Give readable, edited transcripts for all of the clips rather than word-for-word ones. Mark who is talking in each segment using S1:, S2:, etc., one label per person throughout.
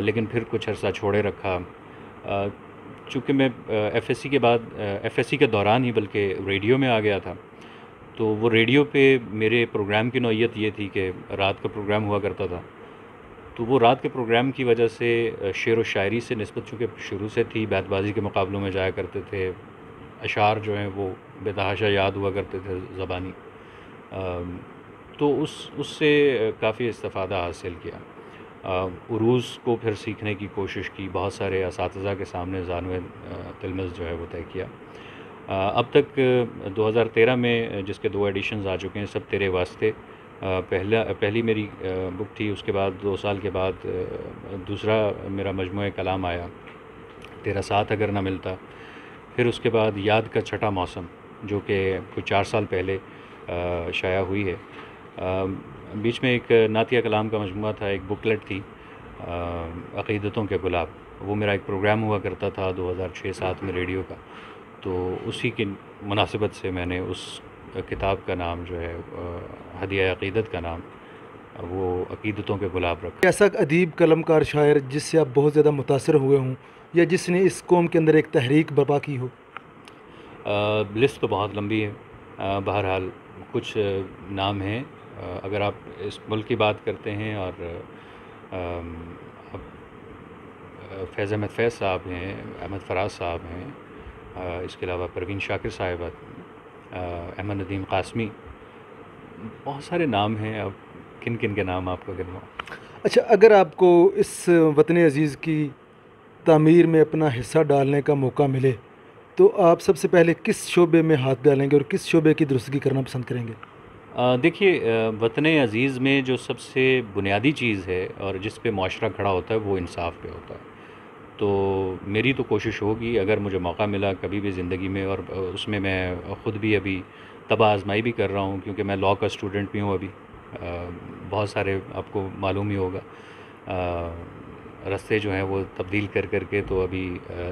S1: لیکن پھر کچھ عرصہ چھوڑے رکھا. چونکہ میں ایف ایس سی کے دوران ہی بلکہ ریڈیو میں آ گیا تھا, تو وہ ریڈیو پہ میرے پروگرام کی نوعیت یہ تھی کہ رات کا پروگرام ہوا کرتا تھا. تو وہ رات کے پروگرام کی وجہ سے شعر و شاعری سے نسبت چونکہ شروع سے تھی, بیت بازی کے مقابلوں میں جایا کرتے تھے, اشعار جو ہیں وہ بے تحاشا یاد ہوا کرتے تھے زبانی, تو اس سے کافی استفادہ حاصل کیا. عروض کو پھر سیکھنے کی کوشش کی, بہت سارے اساتذہ کے سامنے زانوِ تلمذ جو ہے وہ طے کیا. اب تک 2013 میں جس کے 2 ایڈیشنز آ چکے ہیں, سب تیرے واسطے پہلی میری بک تھی. اس کے بعد 2 سال کے بعد دوسرا میرا مجموعہ کلام آیا, تیرا ساتھ اگر نہ ملتا. پھر اس کے بعد یاد کا چھٹا موسم, جو کہ کچھ 4 سال پہلے شائع ہوئی ہے. بیچ میں ایک نعتیہ کلام کا مجموعہ تھا, ایک بکلیٹ تھی عقیدتوں کے گلاب. وہ میرا ایک پروگرام ہوا کرتا تھا 2006-07 میں ریڈیو کا, تو اسی کی مناسبت سے میں نے اس کتاب کا نام جو ہے ہدیہ عقیدت کا نام وہ عقیدتوں کے گلاب رکھا.
S2: ایسا ادیب قلم کار شاعر جس سے آپ بہت زیادہ متاثر ہوئے ہوں, یا جس نے اس قوم کے اندر ایک تحریک برپا کی ہو؟
S1: لسٹ تو بہت لمبی ہے. بہرحال کچھ نام ہیں. اگر آپ اس ملک کی بات کرتے ہیں, اور فیض احمد فیض صاحب ہیں, احمد فراز صاحب ہیں, اس کے علاوہ پروین شاکر صاحبہ, احمد ندیم قاسمی, بہت سارے نام ہیں. اب کن کن کے نام آپ کو گنواؤں؟
S2: اچھا, اگر آپ کو اس وطن عزیز کی تعمیر میں اپنا حصہ ڈالنے کا موقع ملے تو آپ سب سے پہلے کس شعبے میں ہاتھ ڈالیں گے اور کس شعبے کی درستگی کرنا پسند کریں گے؟
S1: دیکھیے, وطن عزیز میں جو سب سے بنیادی چیز ہے اور جس پہ معاشرہ کھڑا ہوتا ہے وہ انصاف پہ ہوتا ہے. تو میری تو کوشش ہوگی اگر مجھے موقع ملا کبھی بھی زندگی میں, اور اس میں میں خود بھی ابھی طبع آزمائی بھی کر رہا ہوں, کیونکہ میں لاء کا اسٹوڈنٹ بھی ہوں. ابھی بہت سارے آپ کو معلوم ہی ہوگا رستے جو ہیں وہ تبدیل کر کے, تو ابھی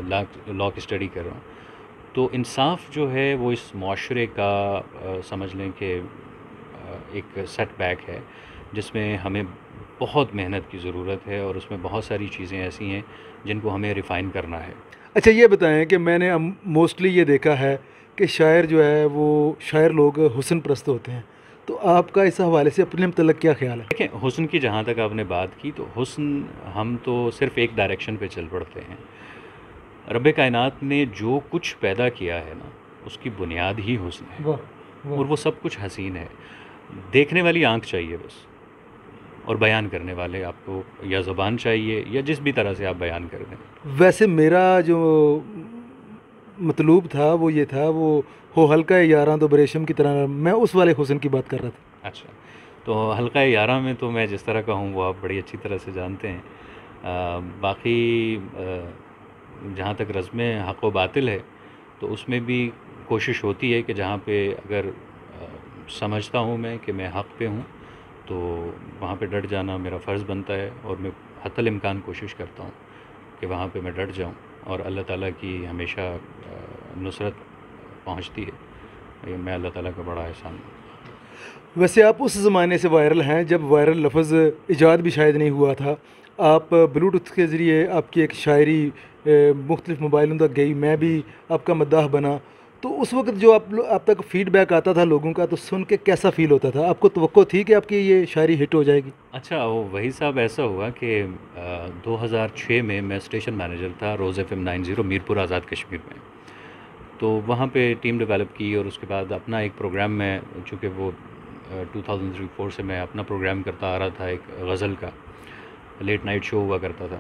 S1: لاء کی اسٹڈی کر رہا ہوں. تو انصاف جو ہے وہ اس معاشرے کا سمجھ لیں کہ ایک سیٹ بیک ہے, جس میں ہمیں بہت محنت کی ضرورت ہے, اور اس میں بہت ساری چیزیں ایسی ہیں جن کو ہمیں ریفائن کرنا ہے.
S2: اچھا, یہ بتائیں کہ میں نے موسٹلی یہ دیکھا ہے کہ شاعر جو ہے وہ شاعر لوگ حسن پرست ہوتے ہیں, تو آپ کا اس حوالے سے اپنے متعلق کیا خیال ہے؟
S1: دیکھیں, حسن کی جہاں تک آپ نے بات کی, تو حسن ہم تو صرف ایک ڈائریکشن پہ چل پڑتے ہیں. رب کائنات نے جو کچھ پیدا کیا ہے نا, اس کی بنیاد ہی حسن ہے, اور وہ سب کچھ حسین ہے. دیکھنے والی آنکھ چاہیے بس, اور بیان کرنے والے آپ کو یا زبان چاہیے, یا جس بھی طرح سے آپ بیان کر دیں.
S2: ویسے میرا جو مطلوب تھا وہ یہ تھا, وہ ہو حلقہ یاراں تو بریشم کی طرح, میں اس والے حسن کی بات کر رہا تھا.
S1: اچھا, تو حلقہ یاراں میں تو میں جس طرح کا ہوں وہ آپ بڑی اچھی طرح سے جانتے ہیں. باقی جہاں تک رزم حق و باطل ہے, تو اس میں بھی کوشش ہوتی ہے کہ جہاں پہ اگر سمجھتا ہوں میں کہ میں حق پہ ہوں, تو وہاں پہ ڈٹ جانا میرا فرض بنتا ہے, اور میں حتی الامکان کوشش کرتا ہوں کہ وہاں پہ میں ڈٹ جاؤں, اور اللہ تعالیٰ کی ہمیشہ نصرت پہنچتی ہے. یہ میں اللہ تعالیٰ کا بڑا احسان ہوں.
S2: ویسے آپ اس زمانے سے وائرل ہیں جب وائرل لفظ ایجاد بھی شاید نہیں ہوا تھا. آپ بلوٹوتھ کے ذریعے آپ کی ایک شاعری مختلف موبائلوں تک گئی, میں بھی آپ کا مداح بنا. تو اس وقت جو آپ تک فیڈ بیک آتا تھا لوگوں کا, تو سن کے کیسا فیل ہوتا تھا؟ آپ کو توقع تھی کہ آپ کی یہ شاعری ہٹ ہو جائے گی؟
S1: اچھا, وہ وہی صاحب ایسا ہوا کہ 2006 میں اسٹیشن مینیجر تھا روز FM 90 میرپور آزاد کشمیر میں. تو وہاں پہ ٹیم ڈیولپ کی, اور اس کے بعد اپنا ایک پروگرام میں, چونکہ وہ 2003-04 سے میں اپنا پروگرام کرتا آ رہا تھا, ایک غزل کا لیٹ نائٹ شو ہوا کرتا تھا.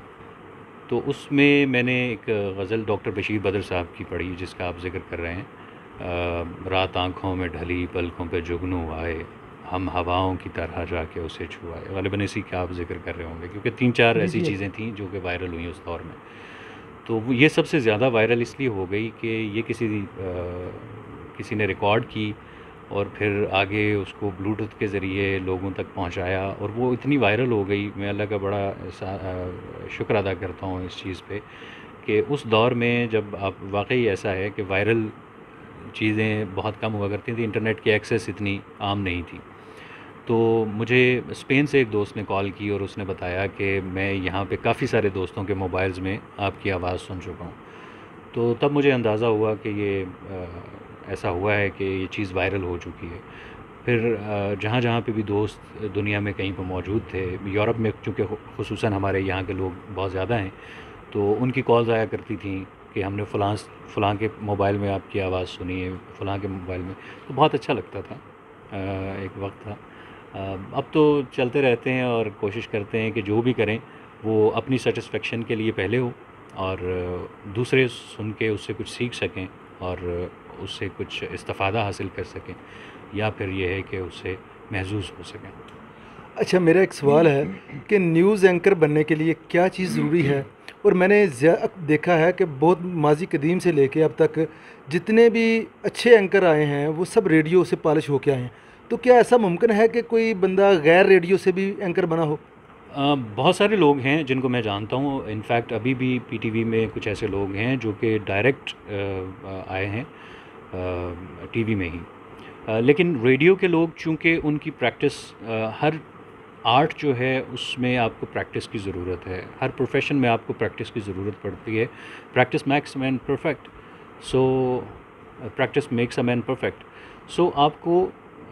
S1: تو اس میں نے ایک غزل ڈاکٹر بشیر بدر صاحب کی پڑھی, جس کا آپ ذکر کر رہے ہیں. رات آنکھوں میں ڈھلی پلکوں پہ جگنو آئے, ہم ہواؤں کی طرح جا کے اسے چھوائے. غالباً اسی کا آپ ذکر کر رہے ہوں گے, کیونکہ 3-4 ایسی چیزیں تھیں جو کہ وائرل ہوئیں اس دور میں. تو یہ سب سے زیادہ وائرل اس لیے ہو گئی کہ یہ کسی نے ریکارڈ کی, اور پھر آگے اس کو بلوٹوتھ کے ذریعے لوگوں تک پہنچایا, اور وہ اتنی وائرل ہو گئی. میں اللہ کا بڑا شکر ادا کرتا ہوں اس چیز پہ, کہ اس دور میں جب آپ واقعی ایسا ہے کہ وائرل چیزیں بہت کم ہوا کرتی تھیں, انٹرنیٹ کی ایکسیس اتنی عام نہیں تھی. تو مجھے اسپین سے ایک دوست نے کال کی اور اس نے بتایا کہ میں یہاں پہ کافی سارے دوستوں کے موبائلز میں آپ کی آواز سن چکا ہوں. تو تب مجھے اندازہ ہوا کہ یہ ایسا ہوا ہے کہ یہ چیز وائرل ہو چکی ہے. پھر جہاں جہاں پہ بھی دوست دنیا میں کہیں پہ موجود تھے، یورپ میں چونکہ خصوصاً ہمارے یہاں کے لوگ بہت زیادہ ہیں، تو ان کی کالز آیا کرتی تھیں کہ ہم نے فلاں کے موبائل میں آپ کی آواز سنی ہے، فلاں کے موبائل میں. تو بہت اچھا لگتا تھا. ایک وقت تھا. اب تو چلتے رہتے ہیں اور کوشش کرتے ہیں کہ جو بھی کریں وہ اپنی سیٹسفیکشن کے لیے پہلے ہو، اور دوسرے سن کے اس سے کچھ سیکھ سکیں اور اس سے کچھ استفادہ حاصل کر سکیں، یا پھر یہ ہے کہ اس سے محظوظ ہو سکیں.
S2: اچھا، میرا ایک سوال ہے کہ نیوز اینکر بننے کے لیے کیا چیز ضروری ہے؟ اور میں نے دیکھا ہے کہ بہت ماضی قدیم سے لے کے اب تک جتنے بھی اچھے اینکر آئے ہیں وہ سب ریڈیو سے پالش ہو کے آئے ہیں. تو کیا ایسا ممکن ہے کہ کوئی بندہ غیر ریڈیو سے بھی اینکر بنا ہو؟
S1: بہت سارے لوگ ہیں جن کو میں جانتا ہوں. انفیکٹ ابھی بھی پی ٹی وی میں کچھ ایسے لوگ ہیں جو کہ ڈائریکٹ آئے ہیں ٹی وی میں ہی. لیکن ریڈیو کے لوگ چونکہ ان کی پریکٹس، ہر آرٹ جو ہے اس میں آپ کو پریکٹس کی ضرورت ہے، ہر پروفیشن میں آپ کو پریکٹس کی ضرورت پڑتی ہے. Practice makes man perfect. So practice makes a man perfect. So آپ کو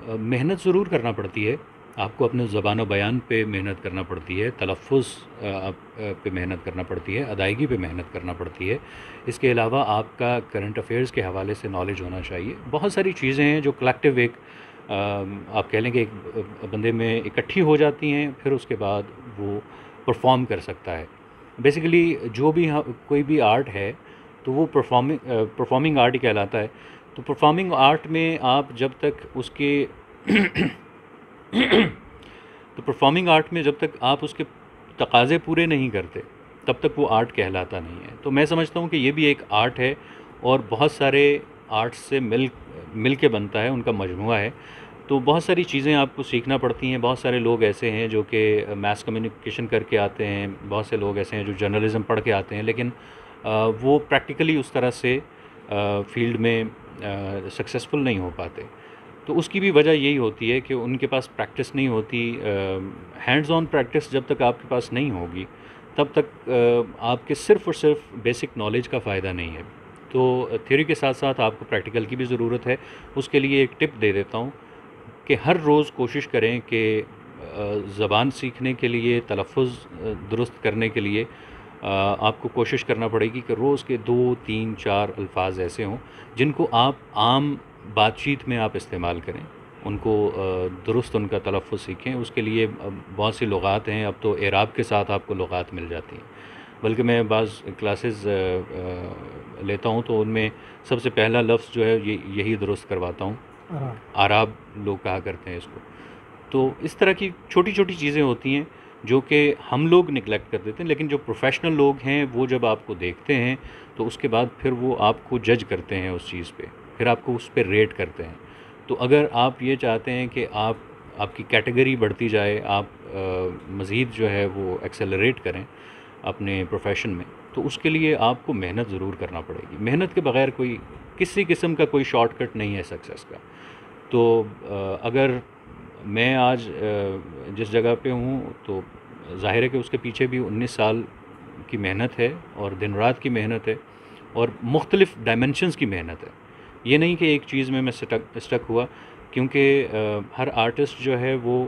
S1: محنت ضرور کرنا پڑتی ہے. آپ کو اپنے زبان و بیان پہ محنت کرنا پڑتی ہے، تلفظ پہ محنت کرنا پڑتی ہے، ادائیگی پہ محنت کرنا پڑتی ہے. اس کے علاوہ آپ کا کرنٹ افیئرز کے حوالے سے نالج ہونا چاہیے. بہت ساری چیزیں ہیں جو کلیکٹیو ایک آپ کہہ لیں کہ ایک بندے میں اکٹھی ہو جاتی ہیں، پھر اس کے بعد وہ پرفارم کر سکتا ہے. بیسیکلی جو بھی کوئی بھی آرٹ ہے تو وہ پرفارمنگ آرٹ ہی کہلاتا ہے. تو پرفارمنگ آرٹ میں آپ جب تک اس کے تو پرفارمنگ آرٹ میں جب تک آپ اس کے تقاضے پورے نہیں کرتے تب تک وہ آرٹ کہلاتا نہیں ہے. تو میں سمجھتا ہوں کہ یہ بھی ایک آرٹ ہے، اور بہت سارے آرٹس سے مل کے بنتا ہے، ان کا مجموعہ ہے. تو بہت ساری چیزیں آپ کو سیکھنا پڑتی ہیں. بہت سارے لوگ ایسے ہیں جو کہ میس کمیونیکیشن کر کے آتے ہیں، بہت سے لوگ ایسے ہیں جو جرنلزم پڑھ کے آتے ہیں، لیکن وہ پریکٹیکلی اس طرح سے فیلڈ میں سکسیزفل نہیں ہو پاتے. تو اس کی بھی وجہ یہی ہوتی ہے کہ ان کے پاس پریکٹس نہیں ہوتی. ہینڈز آن پریکٹس جب تک آپ کے پاس نہیں ہوگی تب تک آپ کے صرف اور صرف بیسک نالج کا فائدہ نہیں ہے. تو تھیوری کے ساتھ ساتھ آپ کو پریکٹیکل کی بھی ضرورت ہے. اس کے لیے ایک ٹپ دے دیتا ہوں کہ ہر روز کوشش کریں کہ زبان سیکھنے کے لیے، تلفظ درست کرنے کے لیے آپ کو کوشش کرنا پڑے گی کہ روز کے 2 3 4 الفاظ ایسے ہوں جن کو آپ عام بات چیت میں آپ استعمال کریں، ان کو درست ان کا تلفظ سیکھیں. اس کے لیے بہت سی لغات ہیں. اب تو اعراب کے ساتھ آپ کو لغات مل جاتی ہیں. بلکہ میں بعض کلاسز لیتا ہوں تو ان میں سب سے پہلا لفظ جو ہے یہی درست کرواتا ہوں. اعراب لوگ کہا کرتے ہیں اس کو. تو اس طرح کی چھوٹی چھوٹی چیزیں ہوتی ہیں جو کہ ہم لوگ نگلیکٹ کر دیتے ہیں، لیکن جو پروفیشنل لوگ ہیں وہ جب آپ کو دیکھتے ہیں تو اس کے بعد پھر وہ آپ کو جج کرتے ہیں اس چیز پہ، پھر آپ کو اس پہ ریٹ کرتے ہیں. تو اگر آپ یہ چاہتے ہیں کہ آپ کی کیٹیگری بڑھتی جائے، آپ مزید جو ہے وہ ایکسیلریٹ کریں اپنے پروفیشن میں، تو اس کے لیے آپ کو محنت ضرور کرنا پڑے گی. محنت کے بغیر کسی قسم کا کوئی شارٹ کٹ نہیں ہے سکسیس کا. تو اگر میں آج جس جگہ پہ ہوں تو ظاہر ہے کہ اس کے پیچھے بھی 19 سال کی محنت ہے، اور دن رات کی محنت ہے، اور مختلف ڈائمنشنز کی محنت ہے. یہ نہیں کہ ایک چیز میں اسٹک ہوا، کیونکہ ہر آرٹسٹ جو ہے وہ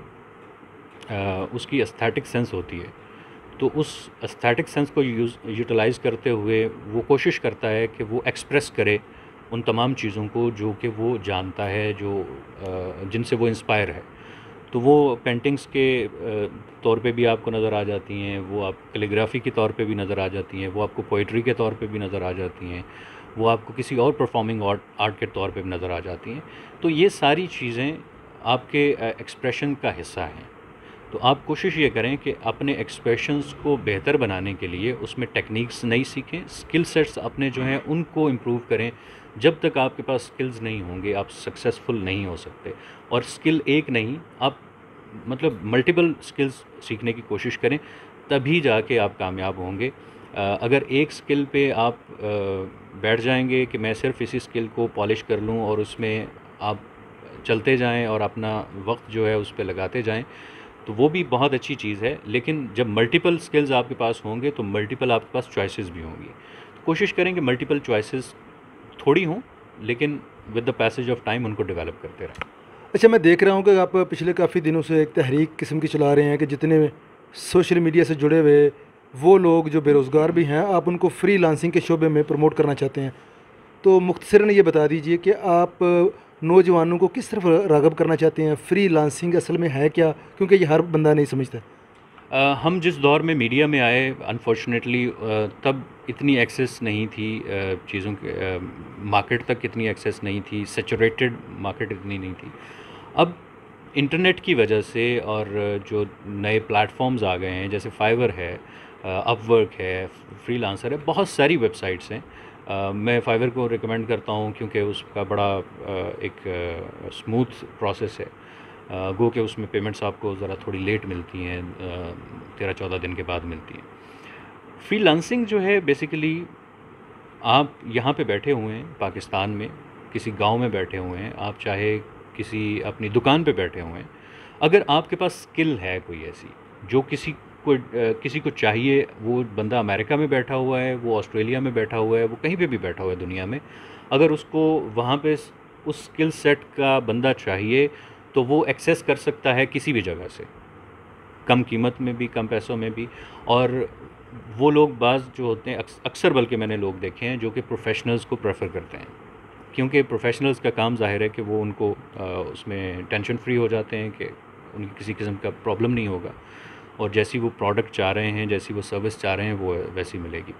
S1: اس کی استھیٹک سینس ہوتی ہے. تو اس استھیٹک سینس کو یوٹیلائز کرتے ہوئے وہ کوشش کرتا ہے کہ وہ ایکسپریس کرے ان تمام چیزوں کو جو کہ وہ جانتا ہے، جن سے وہ انسپائر ہے. تو وہ پینٹنگز کے طور پہ بھی آپ کو نظر آ جاتی ہیں، وہ آپ کیلیگرافی کے طور پہ بھی نظر آ جاتی ہیں، وہ آپ کو پوئٹری کے طور پہ بھی نظر آ جاتی ہیں، وہ آپ کو کسی اور پرفارمنگ آرٹ کے طور پہ بھی نظر آ جاتی ہیں. تو یہ ساری چیزیں آپ کے ایکسپریشن کا حصہ ہیں. تو آپ کوشش یہ کریں کہ اپنے ایکسپریشنز کو بہتر بنانے کے لیے اس میں ٹیکنیکس نئی سیکھیں، اسکل سیٹس اپنے جو ہیں ان کو امپروو کریں. جب تک آپ کے پاس اسکلز نہیں ہوں گے آپ سکسیزفل نہیں ہو سکتے. اور اسکل ایک نہیں، آپ مطلب ملٹیپل اسکلز سیکھنے کی کوشش کریں، تبھی جا کے آپ کامیاب ہوں گے. اگر ایک اسکل پہ آپ بیٹھ جائیں گے کہ میں صرف اسی اسکل کو پالش کر لوں اور اس میں آپ چلتے جائیں اور اپنا وقت جو ہے اس پہ لگاتے جائیں تو وہ بھی بہت اچھی چیز ہے. لیکن جب ملٹیپل سکلز آپ کے پاس ہوں گے تو ملٹیپل آپ کے پاس چوائسیز بھی ہوں گی. کوشش کریں کہ ملٹیپل چوائسیز تھوڑی ہوں لیکن with the passage of time ان کو ڈیولپ کرتے رہیں.
S2: اچھا، میں دیکھ رہا ہوں کہ آپ پچھلے کافی دنوں سے ایک تحریک قسم کی چلا رہے ہیں کہ جتنے سوشل میڈیا سے جڑے ہوئے وہ لوگ جو بے روزگار بھی ہیں آپ ان کو فری لانسنگ کے شعبے میں پروموٹ کرنا چاہتے ہیں. تو مختصراً یہ بتا دیجئے کہ آپ نوجوانوں کو کس طرف راغب کرنا چاہتے ہیں؟ فری لانسنگ اصل میں ہے کیا؟ کیونکہ یہ ہر بندہ نہیں سمجھتا.
S1: ہم جس دور میں میڈیا میں آئے انفارچونیٹلی تب اتنی ایکسیس نہیں تھی چیزوں کے، مارکیٹ تک اتنی ایکسیس نہیں تھی، سیچوریٹڈ مارکیٹ اتنی نہیں تھی. اب انٹرنیٹ کی وجہ سے اور جو نئے پلیٹ فارمز آ گئے ہیں جیسے فائیور ہے، اپ ورک ہے، فری لانسر ہے، بہت ساری ویب سائٹس ہیں. میں فائیور کو ریکمینڈ کرتا ہوں کیونکہ اس کا بڑا ایک اسموتھ پروسیس ہے. گو کہ اس میں پیمنٹس آپ کو ذرا تھوڑی لیٹ ملتی ہیں، 13-14 دن کے بعد ملتی ہیں. فری لانسنگ جو ہے بیسیکلی آپ یہاں پہ بیٹھے ہوئے ہیں پاکستان میں، کسی گاؤں میں بیٹھے ہوئے ہیں، آپ چاہے کسی اپنی دکان پہ بیٹھے ہوئے ہیں، اگر آپ کے پاس اسکل ہے کوئی ایسی جو کسی کو چاہیے، وہ بندہ امریکہ میں بیٹھا ہوا ہے، وہ آسٹریلیا میں بیٹھا ہوا ہے، وہ کہیں پہ بھی بیٹھا ہوا ہے دنیا میں، اگر اس کو وہاں پہ اس اسکل سیٹ کا بندہ چاہیے تو وہ ایکسیس کر سکتا ہے کسی بھی جگہ سے، کم قیمت میں بھی، کم پیسوں میں بھی. اور وہ لوگ بعض جو ہوتے ہیں، اکثر بلکہ میں نے لوگ دیکھے ہیں جو کہ پروفیشنلز کو پریفر کرتے ہیں، کیونکہ پروفیشنلز کا کام ظاہر ہے کہ وہ ان کو اس میں ٹینشن فری ہو جاتے ہیں کہ ان کی کسی قسم کا پرابلم نہیں ہوگا، اور جیسی وہ پروڈکٹ چاہ رہے ہیں، جیسی وہ سروس چاہ رہے ہیں وہ ویسی ملے گی.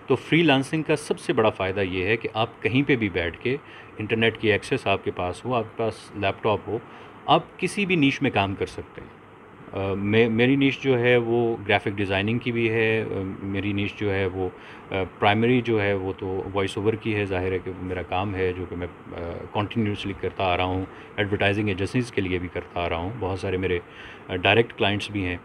S1: تو فری لانسنگ کا سب سے بڑا فائدہ یہ ہے کہ آپ کہیں پہ بھی بیٹھ کے، انٹرنیٹ کی ایکسیس آپ کے پاس ہو، آپ کے پاس لیپ ٹاپ ہو، آپ کسی بھی نیش میں کام کر سکتے ہیں. میری نیش جو ہے وہ گرافک ڈیزائننگ کی بھی ہے، میری نیش جو ہے وہ پرائمری جو ہے وہ تو وائس اوور کی ہے. ظاہر ہے کہ میرا کام ہے جو کہ میں کنٹینیوسلی کرتا آ رہا ہوں، ایڈورٹائزنگ ایجنسیز کے لیے بھی کرتا آ رہا ہوں، بہت سارے میرے ڈائریکٹ کلائنٹس بھی ہیں.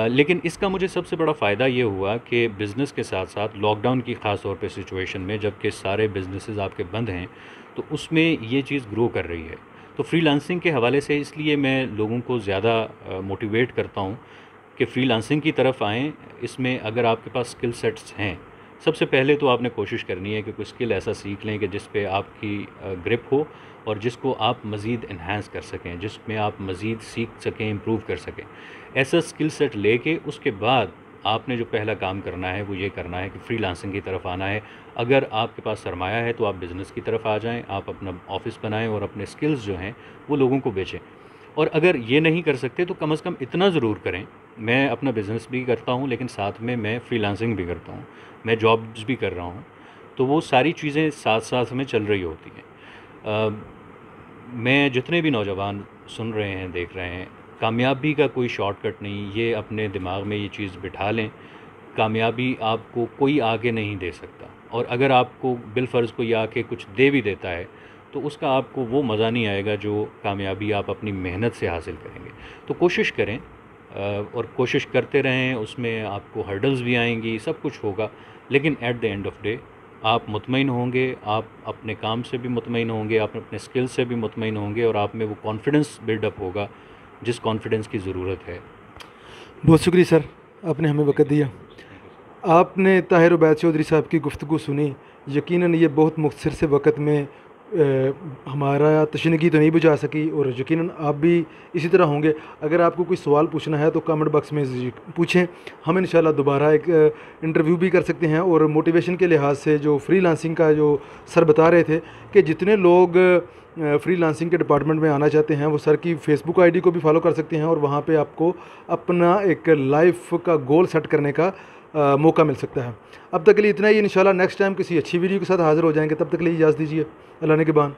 S1: لیکن اس کا مجھے سب سے بڑا فائدہ یہ ہوا کہ بزنس کے ساتھ ساتھ لاک ڈاؤن کی خاص طور پہ سچویشن میں، جب کہ سارے بزنسز آپ کے بند ہیں، تو اس میں یہ چیز گرو کر رہی ہے. تو فری لانسنگ کے حوالے سے اس لیے میں لوگوں کو زیادہ موٹیویٹ کرتا ہوں کہ فری لانسنگ کی طرف آئیں. اس میں اگر آپ کے پاس اسکل سیٹس ہیں، سب سے پہلے تو آپ نے کوشش کرنی ہے کہ کوئی اسکل ایسا سیکھ لیں کہ جس پہ آپ کی گرپ ہو اور جس کو آپ مزید انہینس کر سکیں، جس میں آپ مزید سیکھ سکیں، امپروو کر سکیں. ایسا اسکل سیٹ لے کے اس کے بعد آپ نے جو پہلا کام کرنا ہے وہ یہ کرنا ہے کہ فری لانسنگ کی طرف آنا ہے. اگر آپ کے پاس سرمایہ ہے تو آپ بزنس کی طرف آ جائیں، آپ اپنا آفس بنائیں اور اپنے اسکلز جو ہیں وہ لوگوں کو بیچیں. اور اگر یہ نہیں کر سکتے تو کم از کم اتنا ضرور کریں. میں اپنا بزنس بھی کرتا ہوں لیکن ساتھ میں فری لانسنگ بھی کرتا ہوں، میں جابز بھی کر رہا ہوں، تو وہ ساری چیزیں ساتھ ساتھ میں چل رہی ہوتی ہیں. میں جتنے بھی نوجوان سن رہے ہیں، دیکھ رہے ہیں، کامیابی کا کوئی شارٹ کٹ نہیں. یہ اپنے دماغ میں یہ چیز بٹھا لیں، کامیابی آپ کو کوئی آگے نہیں دے سکتا. اور اگر آپ کو بالفرض کوئی آ کے کچھ دے بھی دیتا ہے تو اس کا آپ کو وہ مزہ نہیں آئے گا جو کامیابی آپ اپنی محنت سے حاصل کریں گے. تو کوشش کریں اور کوشش کرتے رہیں. اس میں آپ کو ہرڈلز بھی آئیں گی، سب کچھ ہوگا، لیکن at the end of day آپ مطمئن ہوں گے، آپ اپنے کام سے بھی مطمئن ہوں گے، آپ اپنے اسکل سے بھی مطمئن ہوں گے، اور آپ میں وہ کانفیڈنس بلڈ اپ ہوگا جس کانفیڈنس کی ضرورت ہے.
S2: بہت شکریہ سر، آپ نے ہمیں وقت دیا. آپ نے طاہر عبید چودھری صاحب کی گفتگو سنی. یقیناً یہ بہت مختصر سے وقت میں ہمارا تشنگی تو نہیں بجھا سکی، اور یقیناً آپ بھی اسی طرح ہوں گے. اگر آپ کو کوئی سوال پوچھنا ہے تو کامنٹ باکس میں پوچھیں، ہم انشاءاللہ دوبارہ ایک انٹرویو بھی کر سکتے ہیں. اور موٹیویشن کے لحاظ سے جو فری لانسنگ کا جو سر بتا رہے تھے کہ جتنے لوگ فری لانسنگ کے ڈپارٹمنٹ میں آنا چاہتے ہیں وہ سر کی فیس بک آئی ڈی کو بھی فالو کر سکتے ہیں، اور وہاں پہ آپ کو اپنا ایک لائف کا گول سیٹ کرنے کا موقع مل سکتا ہے. اب تک کے لیے اتنا ہی. انشاءاللہ نیکسٹ ٹائم کسی اچھی ویڈیو کے ساتھ حاضر ہو جائیں گے. تب تک کے لیے اجازت دیجیے. اللہ نگہبان.